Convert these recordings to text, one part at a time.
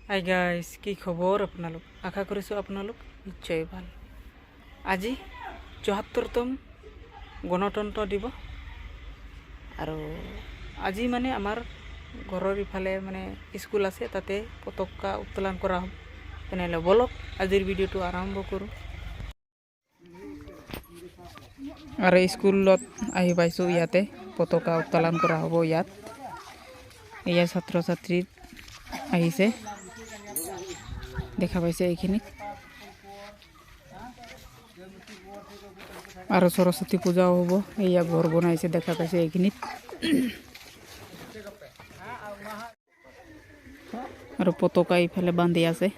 Hi guys, কি খবৰ আপোনালোক? আশা কৰিছোঁ আপোনালোক নিশ্চয় ভাল। আজি ৭৪তম গণতন্ত্ৰ দিৱস আৰু আজি মানে আমাৰ ঘৰৰ ইফালে মানে স্কুল আছে, তাতে পতাকা উত্তোলন কৰা হ'ব। তেনেহ'লে বলক আজিৰ ভিডিঅ'টো আৰম্ভ কৰোঁ। আৰু স্কুলত আহি পাইছোঁ, ইয়াতে পতাকা উত্তোলন কৰা হ'ব। ইয়াত এয়া ছাত্ৰ ছাত্ৰী আহিছে, দেখা পাইছে এইখিনিত। আৰু সৰস্বতী পূজাও হ'ব। এয়া ঘৰ বনাইছে, দেখা পাইছে এইখিনিত। আৰু পতাকা ইফালে বান্ধি আছে।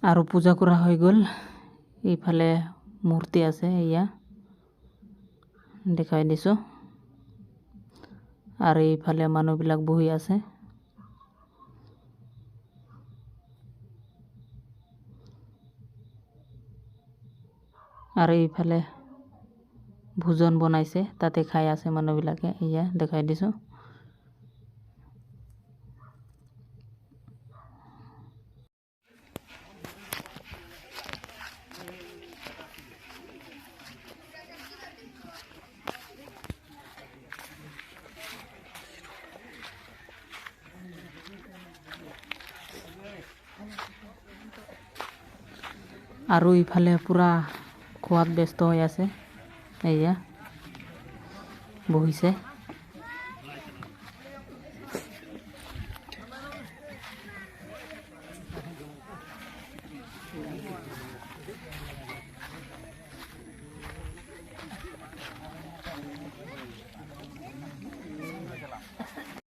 আৰু পূজা কৰা হৈ গ'ল। এইফালে মূৰ্তি আছে, এয়া দেখাই দিছোঁ। আৰু এইফালে মানুহবিলাক বহি আছে। আৰু এইফালে ভোজন বনাইছে, তাতে খাই আছে মানুহবিলাকে, এয়া দেখাই দিছোঁ। আৰু ইফালে পুৰা খোৱাত ব্যস্ত হৈ আছে, এয়া বহিছে।